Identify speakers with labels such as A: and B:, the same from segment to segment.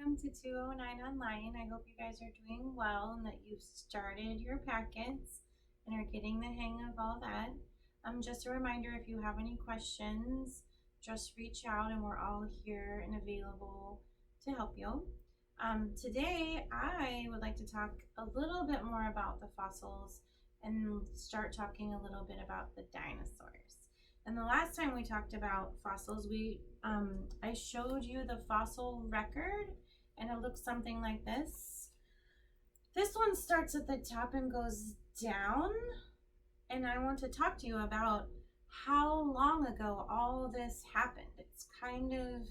A: welcome to 209 Online. I hope you guys are doing well and that you've started your packets and are getting the hang of all that. Just a reminder, if you have any questions, just reach out and we're all here and available to help you. Today, I would like to talk a little bit more about the fossils and start talking a little bit about the dinosaurs. And the last time we talked about fossils, I showed you the fossil record, and it looks something like this. This one starts at the top and goes down, and I want to talk to you about how long ago all this happened. It's kind of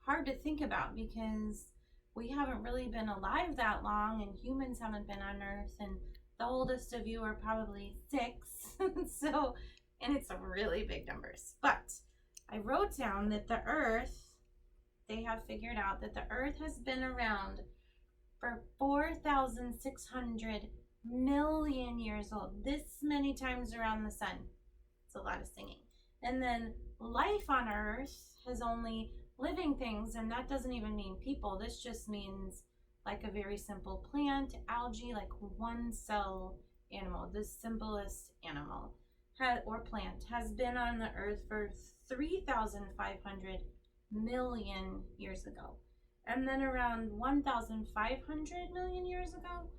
A: hard to think about because we haven't really been alive that long, and humans haven't been on Earth, and the oldest of you are probably 6. And it's some really big numbers. But I wrote down that the Earth, they have figured out that the Earth has been around for 4,600 million years old. This many times around the sun. It's a lot of singing. And then life on Earth has only living things, and that doesn't even mean people. This just means like a very simple plant, algae, like one cell animal, the simplest animal or plant has been on the Earth for 3,500 million years ago. And then around 1,500 million years ago,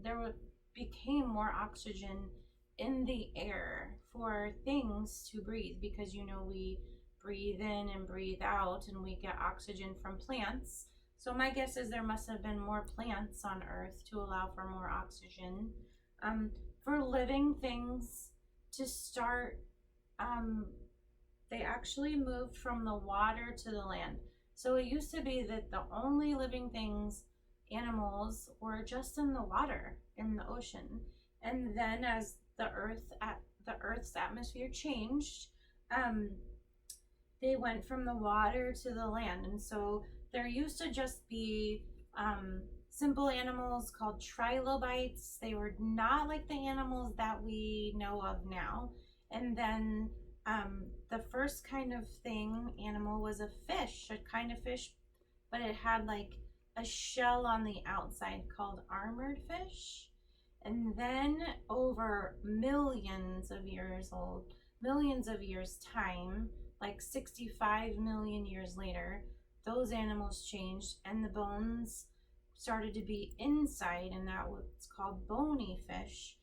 A: there became more oxygen in the air for things to breathe, because we breathe in and breathe out and we get oxygen from plants. So my guess is there must have been more plants on Earth to allow for more oxygen. For living things to start, they actually moved from the water to the land. So it used to be that the only living things, animals, were just in the water, in the ocean. And then as the Earth's atmosphere changed, they went from the water to the land. And so there used to just be simple animals called trilobites. They were not like the animals that we know of now. And then the first kind of animal was a fish, a kind of fish, but it had like a shell on the outside called armored fish. And then over millions of years time, like 65 million years later, those animals changed and the bones started to be inside, and that was called bony fish.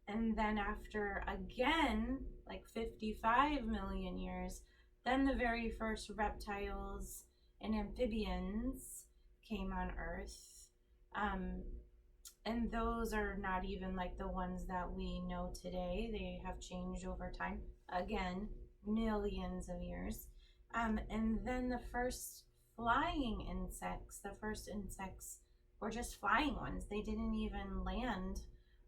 A: And then after again like 55 million years, then the very first reptiles and amphibians came on Earth, and those are not even like the ones that we know today. They have changed over time, again millions of years. And then the first insects were just flying ones. They didn't even land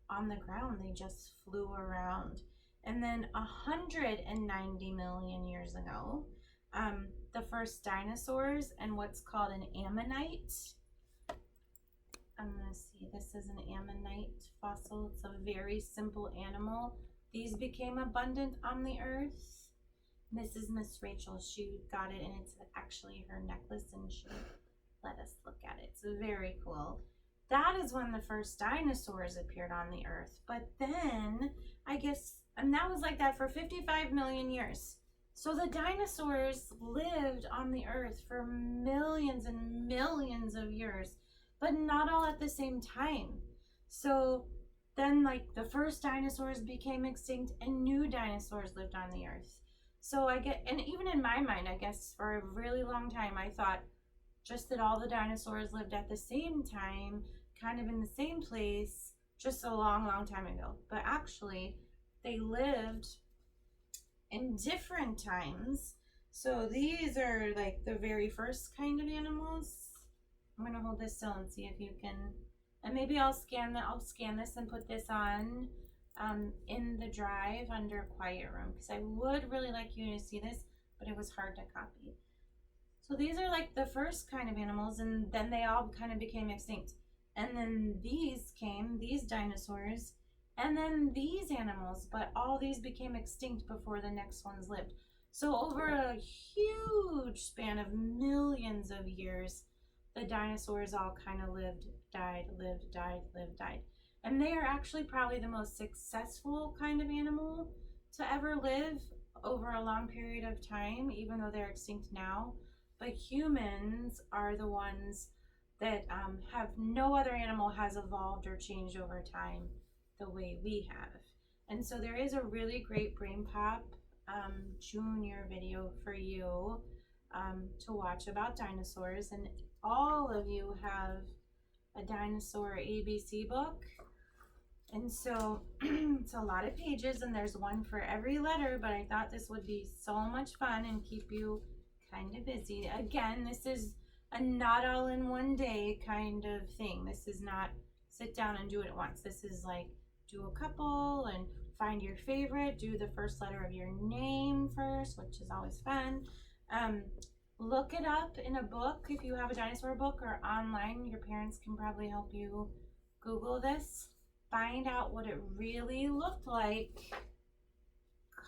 A: on the ground. They just flew around. And then 190 million years ago, the first dinosaurs and what's called an ammonite. I'm going to see, this is an ammonite fossil. It's a very simple animal. These became abundant on the Earth. This is Miss Rachel. She got it, and it's actually her necklace, and she let us look at it. So very cool. That is when the first dinosaurs appeared on the Earth. But then, I guess, and that was like that for 55 million years. So the dinosaurs lived on the Earth for millions and millions of years, but not all at the same time. So then, like, the first dinosaurs became extinct and new dinosaurs lived on the Earth. So and even in my mind, I guess for a really long time, I thought just that all the dinosaurs lived at the same time, kind of in the same place, just a long, long time ago. But actually, they lived in different times. So these are like the very first kind of animals. I'm gonna hold this still and see if you can, and maybe I'll scan this and put this on in the drive under quiet room, because I would really like you to see this, but it was hard to copy. So these are like the first kind of animals, and then they all kind of became extinct. And then these dinosaurs, and then these animals, but all these became extinct before the next ones lived. So over a huge span of millions of years, the dinosaurs all kind of lived, died, lived, died, lived, died. And they are actually probably the most successful kind of animal to ever live over a long period of time, even though they're extinct now. But humans are the ones that have no other animal has evolved or changed over time the way we have. And so there is a really great brainpop junior video for you to watch about dinosaurs. And all of you have a dinosaur ABC book. And so it's a lot of pages, and there's one for every letter, but I thought this would be so much fun and keep you kind of busy. Again, this is a not all in one day kind of thing. This is not sit down and do it at once. This is like do a couple and find your favorite, do the first letter of your name first, which is always fun. Look it up in a book if you have a dinosaur book, or online. Your parents can probably help you Google this. Find out what it really looked like,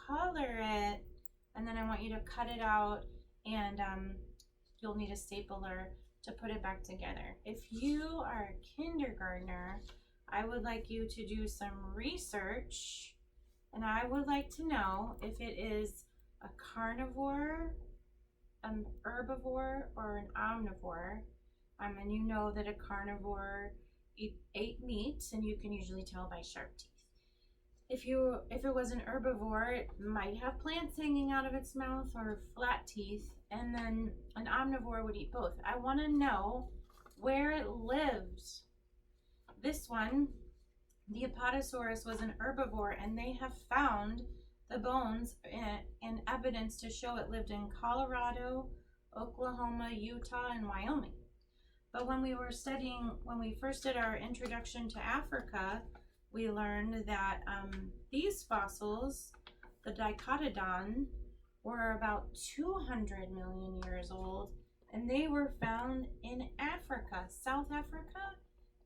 A: color it, and then I want you to cut it out, and you'll need a stapler to put it back together. If you are a kindergartner, I would like you to do some research, and I would like to know if it is a carnivore, an herbivore, or an omnivore. And you know that a carnivore ate meat, and you can usually tell by sharp teeth. If it was an herbivore, it might have plants hanging out of its mouth or flat teeth, and then an omnivore would eat both. I want to know where it lived. This one, the Apatosaurus, was an herbivore, and they have found the bones and evidence to show it lived in Colorado, Oklahoma, Utah, and Wyoming. But when we first did our introduction to Africa, we learned that these fossils, the Diprotodon, were about 200 million years old, and they were found in Africa, South Africa.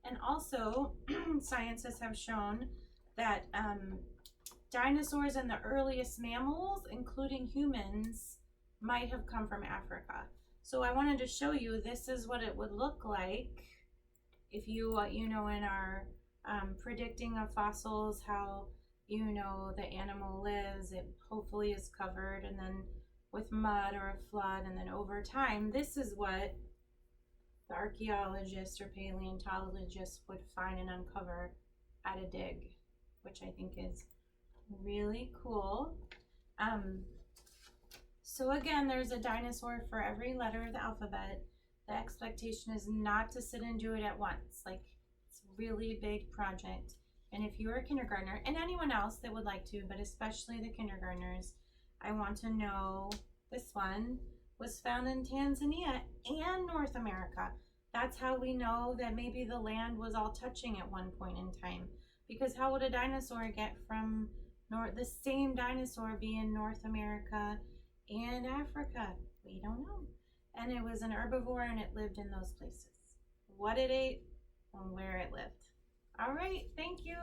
A: And also, scientists have shown that dinosaurs and the earliest mammals, including humans, might have come from Africa. So I wanted to show you, this is what it would look like if you in our predicting of fossils, how the animal lives, it hopefully is covered, and then with mud or a flood, and then over time, this is what the archaeologists or paleontologists would find and uncover at a dig, which I think is really cool. So again, there's a dinosaur for every letter of the alphabet. The expectation is not to sit and do it at once. Like, it's a really big project. And if you're a kindergartner, and anyone else that would like to, but especially the kindergartners, I want to know, this one was found in Tanzania and North America. That's how we know that maybe the land was all touching at one point in time. Because how would a dinosaur get from the same dinosaur be in North America and Africa? We don't know. And it was an herbivore, and it lived in those places. What it ate and where it lived. All right, thank you.